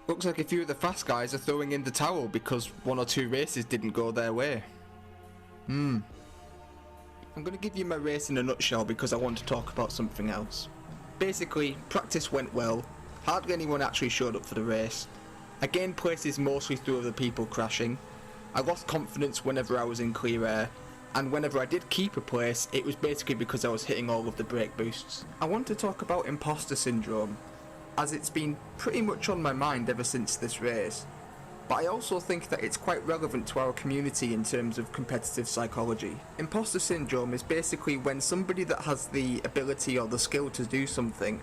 Looks like a few of the fast guys are throwing in the towel because 1 or 2 races didn't go their way. I'm going to give you my race in a nutshell because I want to talk about something else. Basically, practice went well, hardly anyone actually showed up for the race. I gained places mostly through other people crashing. I lost confidence whenever I was in clear air, and whenever I did keep a place, it was basically because I was hitting all of the brake boosts. I want to talk about imposter syndrome, as it's been pretty much on my mind ever since this race. But I also think that it's quite relevant to our community in terms of competitive psychology. Imposter syndrome is basically when somebody that has the ability or the skill to do something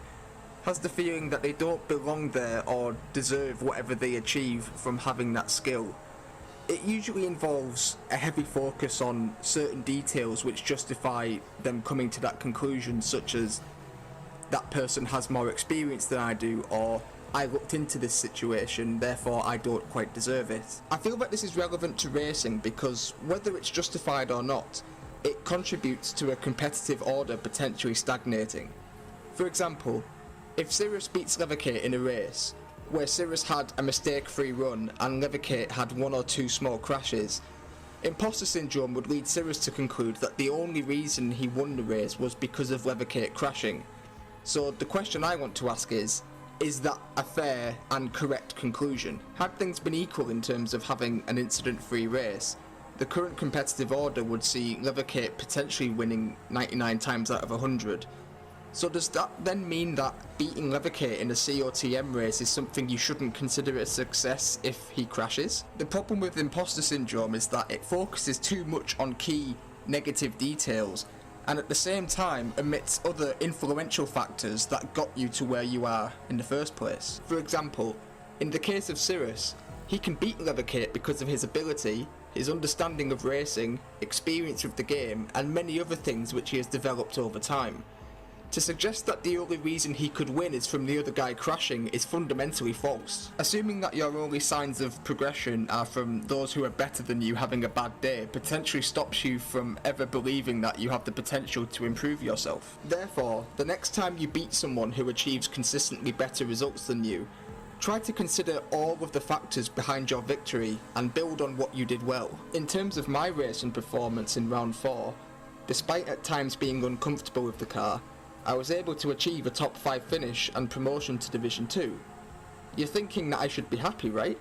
has the feeling that they don't belong there or deserve whatever they achieve from having that skill. It usually involves a heavy focus on certain details which justify them coming to that conclusion, such as that person has more experience than I do, or I looked into this situation, therefore I don't quite deserve it. I feel that this is relevant to racing because whether it's justified or not, it contributes to a competitive order potentially stagnating. For example, if Cirrus beats Leathercate in a race, where Cirrus had a mistake-free run and Leathercate had 1 or 2 small crashes, imposter syndrome would lead Cirrus to conclude that the only reason he won the race was because of Leathercate crashing. So the question I want to ask is that a fair and correct conclusion? Had things been equal in terms of having an incident-free race, the current competitive order would see Leathercate potentially winning 99 times out of 100. So does that then mean that beating Leathercate in a COTM race is something you shouldn't consider a success if he crashes? The problem with imposter syndrome is that it focuses too much on key negative details and at the same time omits other influential factors that got you to where you are in the first place. For example, in the case of Cirrus, he can beat Leathercate because of his ability, his understanding of racing, experience with the game, and many other things which he has developed over time. To suggest that the only reason he could win is from the other guy crashing is fundamentally false. Assuming that your only signs of progression are from those who are better than you having a bad day potentially stops you from ever believing that you have the potential to improve yourself. Therefore, the next time you beat someone who achieves consistently better results than you, try to consider all of the factors behind your victory and build on what you did well. In terms of my racing performance in round 4, despite at times being uncomfortable with the car, I was able to achieve a top 5 finish and promotion to Division 2. You're thinking that I should be happy, right?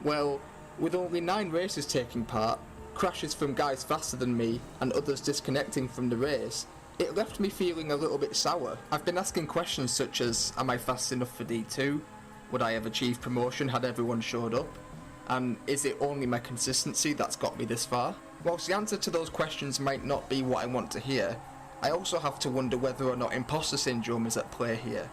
Well, with only 9 races taking part, crashes from guys faster than me and others disconnecting from the race, it left me feeling a little bit sour. I've been asking questions such as, am I fast enough for D2? Would I have achieved promotion had everyone showed up? And is it only my consistency that's got me this far? Whilst the answer to those questions might not be what I want to hear, I also have to wonder whether or not imposter syndrome is at play here.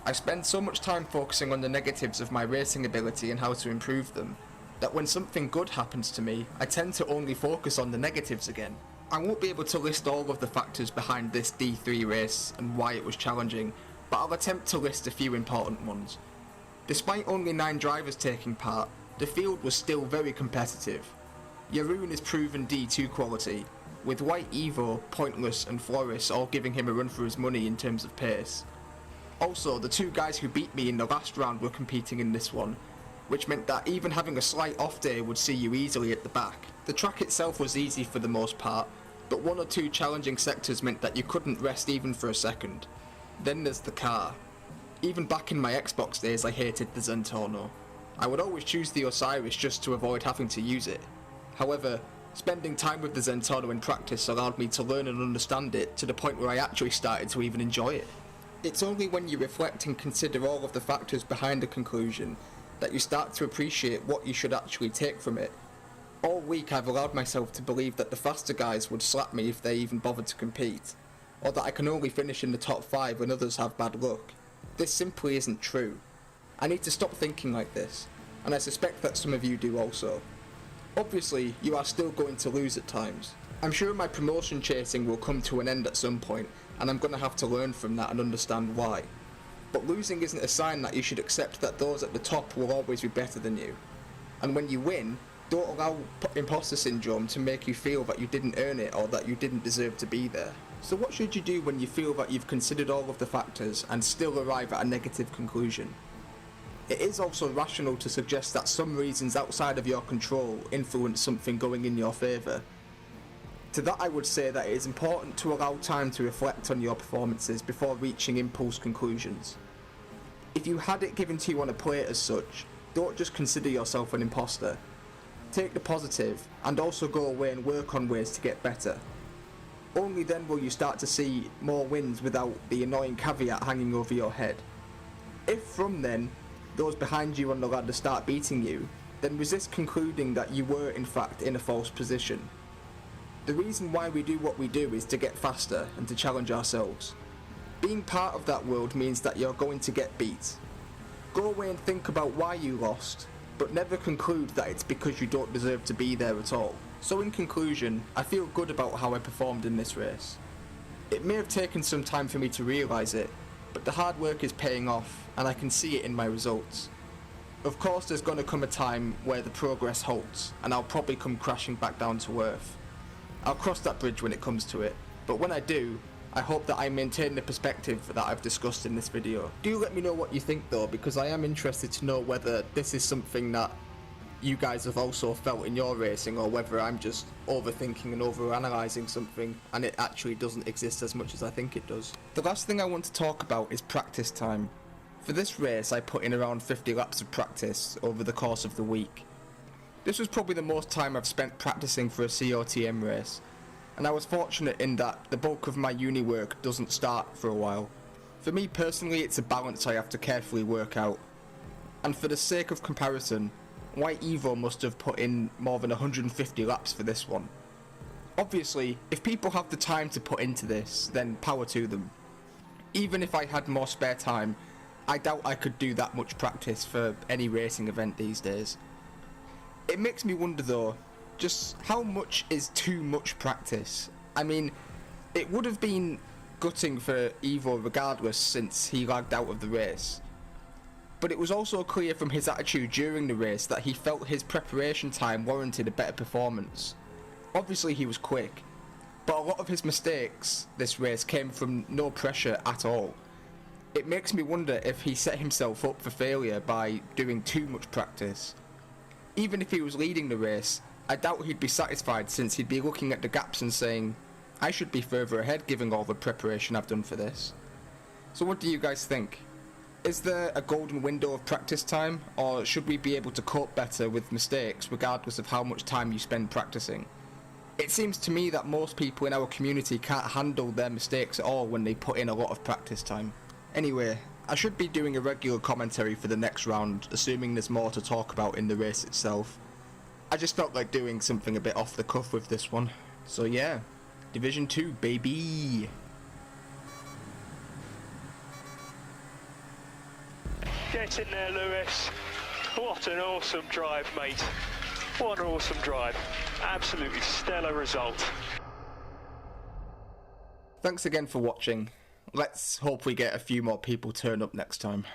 I spend so much time focusing on the negatives of my racing ability and how to improve them, that when something good happens to me, I tend to only focus on the negatives again. I won't be able to list all of the factors behind this D3 race and why it was challenging, but I'll attempt to list a few important ones. Despite only 9 drivers taking part, the field was still very competitive. Yaroon is proven D2 quality, with White Evo, Pointless and Floris all giving him a run for his money in terms of pace. Also, the 2 guys who beat me in the last round were competing in this one, which meant that even having a slight off day would see you easily at the back. The track itself was easy for the most part, but 1 or 2 challenging sectors meant that you couldn't rest even for a second. Then there's the car. Even back in my Xbox days I hated the Zentorno. I would always choose the Osiris just to avoid having to use it. However, spending time with the Zentorno in practice allowed me to learn and understand it to the point where I actually started to even enjoy it. It's only when you reflect and consider all of the factors behind a conclusion that you start to appreciate what you should actually take from it. All week I've allowed myself to believe that the faster guys would slap me if they even bothered to compete, or that I can only finish in the top 5 when others have bad luck. This simply isn't true. I need to stop thinking like this, and I suspect that some of you do also. Obviously, you are still going to lose at times. I'm sure my promotion chasing will come to an end at some point, and I'm going to have to learn from that and understand why. But losing isn't a sign that you should accept that those at the top will always be better than you. And when you win, don't allow imposter syndrome to make you feel that you didn't earn it or that you didn't deserve to be there. So what should you do when you feel that you've considered all of the factors and still arrive at a negative conclusion? it is also rational to suggest that some reasons outside of your control influence something going in your favour. To that I would say that it is important to allow time to reflect on your performances before reaching impulse conclusions. If you had it given to you on a plate as such, don't just consider yourself an imposter. Take the positive and also go away and work on ways to get better. Only then will you start to see more wins without the annoying caveat hanging over your head. If from then, those behind you on the ladder start beating you, then resist concluding that you were in fact in a false position. The reason why we do what we do is to get faster and to challenge ourselves. Being part of that world means that you're going to get beat. Go away and think about why you lost, but never conclude that it's because you don't deserve to be there at all. So in conclusion, I feel good about how I performed in this race. It may have taken some time for me to realise it, but the hard work is paying off and I can see it in my results. Of course there's going to come a time where the progress halts and I'll probably come crashing back down to earth. I'll cross that bridge when it comes to it, but when I do, I hope that I maintain the perspective that I've discussed in this video. Do let me know what you think though, because I am interested to know whether this is something that you guys have also felt in your racing, or whether I'm just overthinking and overanalyzing something and it actually doesn't exist as much as I think it does. The last thing I want to talk about is practice time. For this race I put in around 50 laps of practice over the course of the week. This was probably the most time I've spent practicing for a COTM race, and I was fortunate in that the bulk of my uni work doesn't start for a while. For me personally, it's a balance I have to carefully work out. And for the sake of comparison, White Evo must have put in more than 150 laps for this one. Obviously, if people have the time to put into this, then power to them. Even if I had more spare time, I doubt I could do that much practice for any racing event these days. It makes me wonder though, just how much is too much practice? I mean, it would have been gutting for Evo regardless since he lagged out of the race. But it was also clear from his attitude during the race that he felt his preparation time warranted a better performance. Obviously he was quick, but a lot of his mistakes this race came from no pressure at all. It makes me wonder if he set himself up for failure by doing too much practice. Even if he was leading the race, I doubt he'd be satisfied, since he'd be looking at the gaps and saying, I should be further ahead given all the preparation I've done for this. So what do you guys think? Is there a golden window of practice time, or should we be able to cope better with mistakes regardless of how much time you spend practicing? It seems to me that most people in our community can't handle their mistakes at all when they put in a lot of practice time. Anyway, I should be doing a regular commentary for the next round, assuming there's more to talk about in the race itself. I just felt like doing something a bit off the cuff with this one. So yeah, Division 2 baby! Get in there, Lewis. What an awesome drive, mate. What an awesome drive. Absolutely stellar result. Thanks again for watching. Let's hope we get a few more people turn up next time.